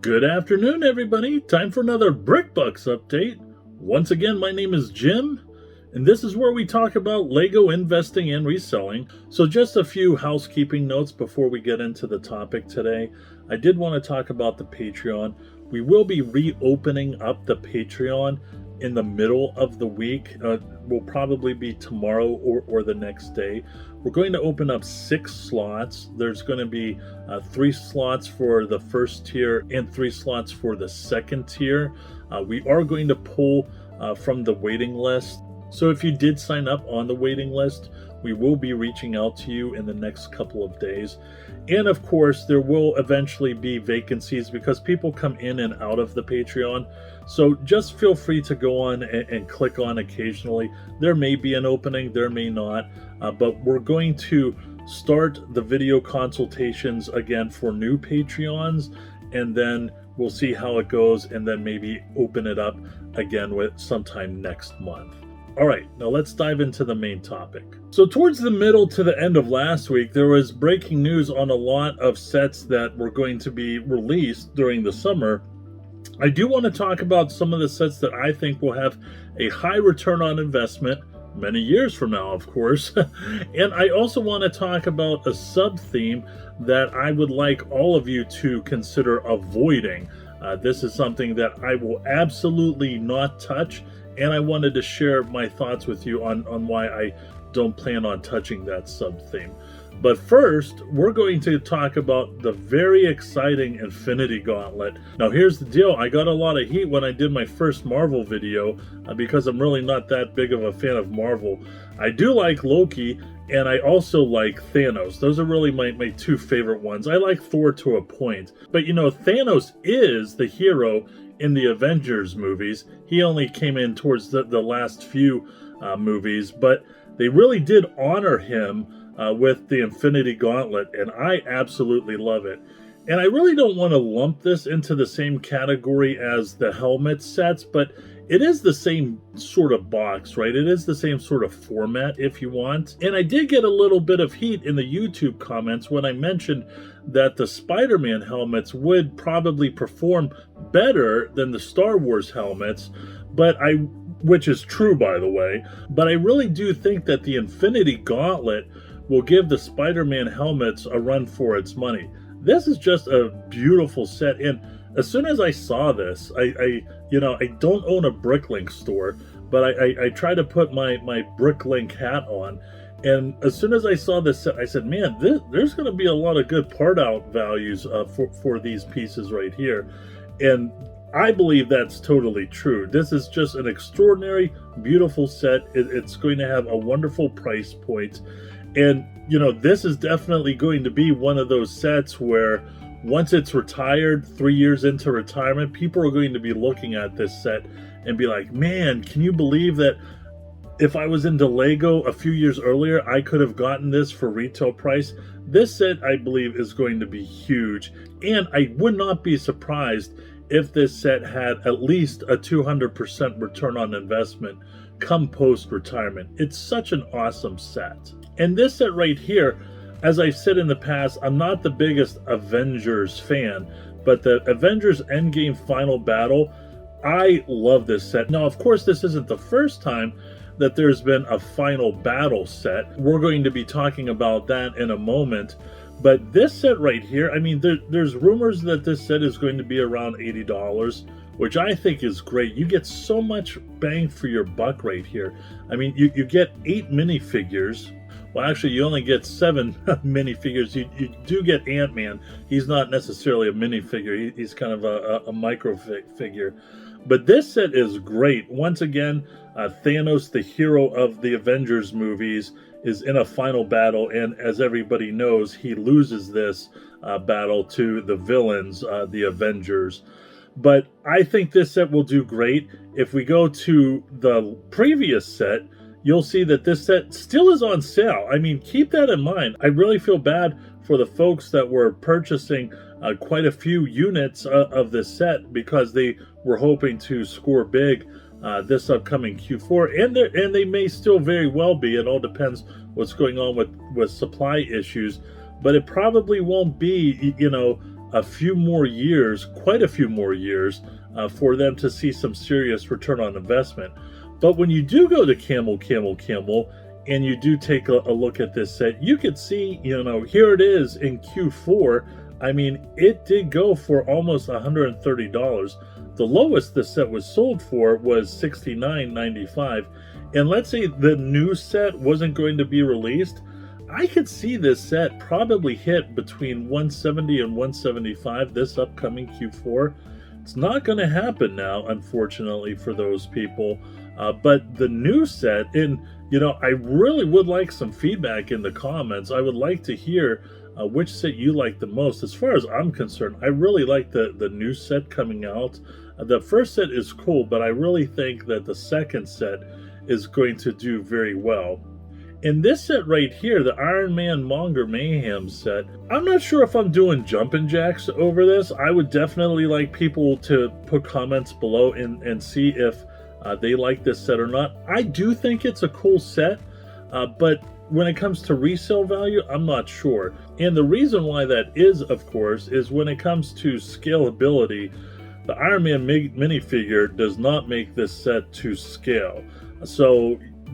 Good afternoon, everybody. Time for another BrickBucks update. Once again, my name is Jim, and this is where we talk about LEGO investing and reselling. So just a few housekeeping notes before we get into the topic today. I did want to talk about the Patreon. We will be reopening up the Patreon in the middle of the week. Will probably be tomorrow or the next day. We're going to open up 6 slots. There's going to be 3 slots for the first tier and 3 slots for the second tier. We are going to pull from the waiting list. So if you did sign up on the waiting list, we will be reaching out to you in the next couple of days. And of course, there will eventually be vacancies because people come in and out of the Patreon. So just feel free to go on and click on occasionally. There may be an opening, there may not, but we're going to start the video consultations again for new Patreons, and then we'll see how it goes, and then maybe open it up again with sometime next month. All right, now let's dive into the main topic. So towards the middle to the end of last week, there was breaking news on a lot of sets that were going to be released during the summer. I do want to talk about some of the sets that I think will have a high return on investment many years from now, of course. And I also want to talk about a sub-theme that I would like all of you to consider avoiding. This is something that I will absolutely not touch, and I wanted to share my thoughts with you on why I don't plan on touching that sub-theme. But first, we're going to talk about the very exciting Infinity Gauntlet. Now here's the deal, I got a lot of heat when I did my first Marvel video because I'm really not that big of a fan of Marvel. I do like Loki, and I also like Thanos. Those are really my 2 favorite ones. I like Thor to a point. But you know, Thanos is the hero in the Avengers movies. He only came in towards the last few movies, but they really did honor him with the Infinity Gauntlet, and I absolutely love it. And I really don't want to lump this into the same category as the helmet sets, but it is the same sort of box, right? It is the same sort of format, if you want. And I did get a little bit of heat in the YouTube comments when I mentioned that the Spider-Man helmets would probably perform better than the Star Wars helmets, which is true, by the way. But I really do think that the Infinity Gauntlet will give the Spider-Man helmets a run for its money. This is just a beautiful set, and as soon as I saw this, I don't own a Bricklink store, but I try to put my Bricklink hat on, and as soon as I saw this set, I said, man, there's going to be a lot of good part out values for these pieces right here, and I believe that's totally true. This is just an extraordinary, beautiful set. It's going to have a wonderful price point. And, you know, this is definitely going to be one of those sets where once it's retired, 3 years into retirement, people are going to be looking at this set and be like, man, can you believe that if I was into Lego a few years earlier, I could have gotten this for retail price? This set, I believe, is going to be huge. And I would not be surprised if this set had at least a 200% return on investment come post-retirement. It's such an awesome set. And this set right here, as I've said in the past, I'm not the biggest Avengers fan, but the Avengers Endgame Final Battle, I love this set. Now, of course, this isn't the first time that there's been a Final Battle set. We're going to be talking about that in a moment. But this set right here, I mean, there's rumors that this set is going to be around $80, which I think is great. You get so much bang for your buck right here. I mean, you get 8 minifigures. Well, actually, you only get 7 minifigures. You do get Ant-Man. He's not necessarily a minifigure. He's kind of a micro figure. But this set is great. Once again, Thanos, the hero of the Avengers movies, is in a final battle. And as everybody knows, he loses this battle to the villains, the Avengers. But I think this set will do great. If we go to the previous set, you'll see that this set still is on sale. I mean, keep that in mind. I really feel bad for the folks that were purchasing quite a few units of this set because they were hoping to score big this upcoming Q4, and they may still very well be. It all depends what's going on with supply issues, but it probably won't be, a few more years, quite a few more years, for them to see some serious return on investment. But when you do go to Camel, and you do take a look at this set, you could see, here it is in Q4. I mean, it did go for almost $130. The lowest the set was sold for was $69.95. And let's say the new set wasn't going to be released, I could see this set probably hit between 170 and 175 this upcoming Q4. It's not going to happen now, unfortunately, for those people. But the new set, and I really would like some feedback in the comments. I would like to hear which set you like the most. As far as I'm concerned, I really like the new set coming out. The first set is cool, but I really think that the second set is going to do very well. In this set right here, the Iron Man Monger Mayhem set, I'm not sure if I'm doing jumping jacks over this. I would definitely like people to put comments below and see if they like this set or not. I do think it's a cool set, but when it comes to resale value, I'm not sure. And the reason why that is, of course, is when it comes to scalability, the Iron Man minifigure does not make this set to scale.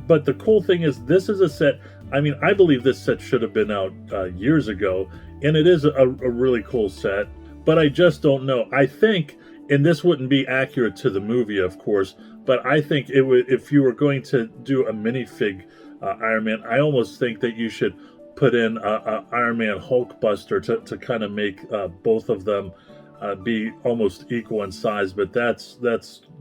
But the cool thing is, this is a set, I mean, I believe this set should have been out years ago, and it is a really cool set, but I just don't know. I think, and this wouldn't be accurate to the movie, of course, but I think it would, if you were going to do a minifig Iron Man, I almost think that you should put in a Iron Man Hulkbuster to kind of make both of them be almost equal in size, but that's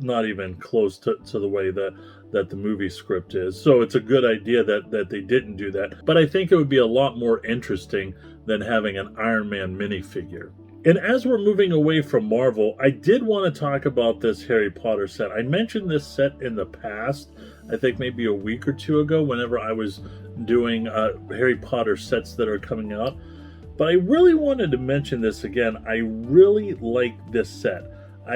not even close to the way that the movie script is. So it's a good idea that they didn't do that, but I think it would be a lot more interesting than having an Iron Man minifigure. And as we're moving away from Marvel, I did want to talk about this Harry Potter set. I mentioned this set in the past, I think maybe a week or two ago, whenever I was doing Harry Potter sets that are coming out. But I really wanted to mention this again. I really like this set.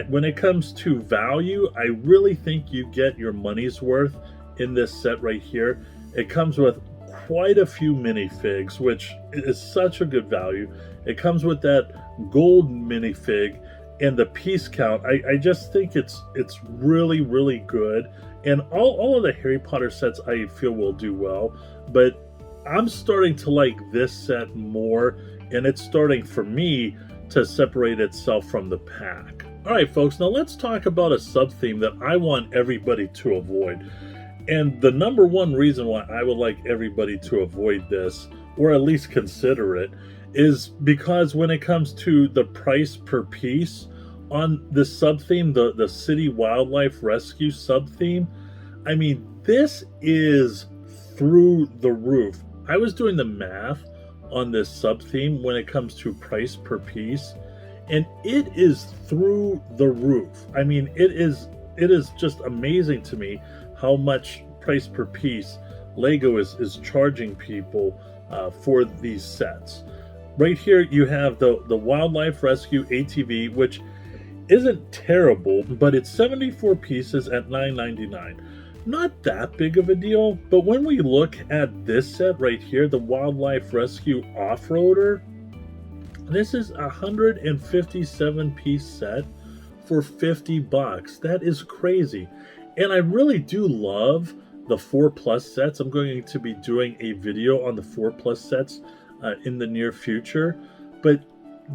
When it comes to value, I really think you get your money's worth in this set right here. It comes with quite a few minifigs, which is such a good value. It comes with that gold minifig and the piece count. I just think it's really, really good. And all of the Harry Potter sets I feel will do well, but I'm starting to like this set more, and it's starting for me to separate itself from the pack. All right, folks, now let's talk about a sub-theme that I want everybody to avoid. And the number one reason why I would like everybody to avoid this, or at least consider it, is because when it comes to the price per piece on this sub-theme, the City Wildlife Rescue sub-theme, I mean, this is through the roof. I was doing the math on this sub-theme when it comes to price per piece, and it is through the roof. I mean, it is just amazing to me how much price per piece LEGO is charging people for these sets. Right here you have the Wildlife Rescue ATV, which isn't terrible, but it's 74 pieces at $9.99. Not that big of a deal, but when we look at this set right here, the Wildlife Rescue Off-Roader, this is a 157 piece set for $50. That is crazy. And I really do love the 4+ sets. I'm going to be doing a video on the 4+ sets in the near future, but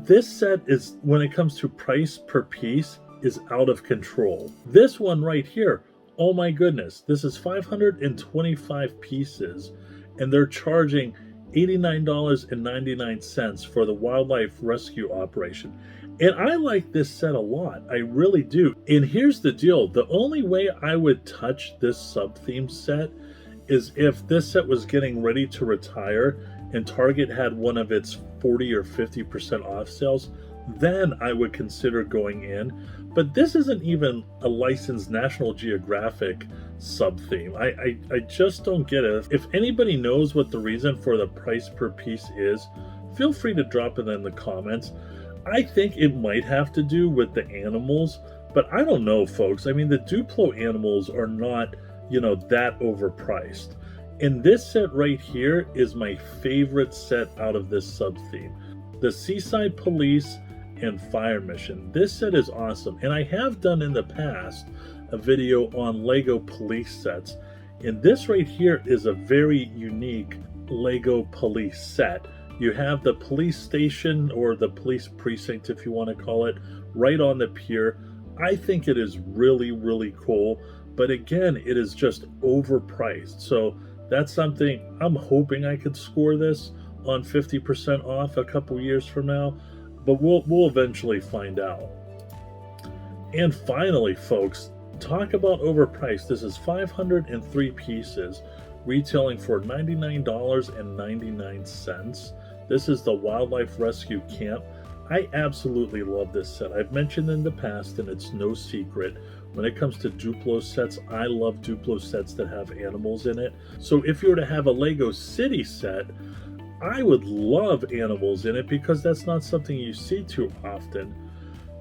this set is, when it comes to price per piece, is out of control. This one right here, oh my goodness, this is 525 pieces, and they're charging $89.99 for the wildlife rescue operation. And I like this set a lot, I really do. And here's the deal, the only way I would touch this sub-theme set is if this set was getting ready to retire and Target had one of its 40 or 50% off sales, then I would consider going in. But this isn't even a licensed National Geographic sub-theme. I just don't get it. If anybody knows what the reason for the price per piece is, feel free to drop it in the comments. I think it might have to do with the animals, but I don't know, folks. I mean, the Duplo animals are not, that overpriced. And this set right here is my favorite set out of this sub-theme. The Seaside Police and Fire Mission. This set is awesome, and I have done in the past a video on LEGO police sets, and this right here is a very unique LEGO police set. You have the police station, or the police precinct if you want to call it, right on the pier. I think it is really, really cool, but again, it is just overpriced. So that's something I'm hoping I could score this on 50% off a couple years from now, but we'll eventually find out. And finally, folks, talk about overpriced. This is 503 pieces, retailing for $99.99. This is the Wildlife Rescue Camp. I absolutely love this set. I've mentioned in the past, and it's no secret, when it comes to Duplo sets, I love Duplo sets that have animals in it. So if you were to have a LEGO City set, I would love animals in it because that's not something you see too often.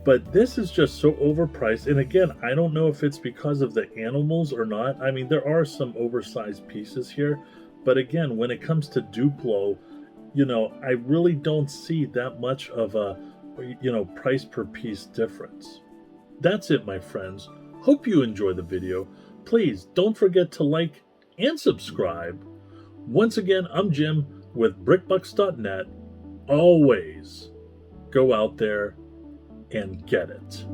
But this is just so overpriced. And again, I don't know if it's because of the animals or not. I mean, there are some oversized pieces here. But again, when it comes to Duplo, you know, I really don't see that much of a, price per piece difference. That's it, my friends. Hope you enjoy the video. Please don't forget to like and subscribe. Once again, I'm Jim with BrickBucks.net. Always go out there and get it.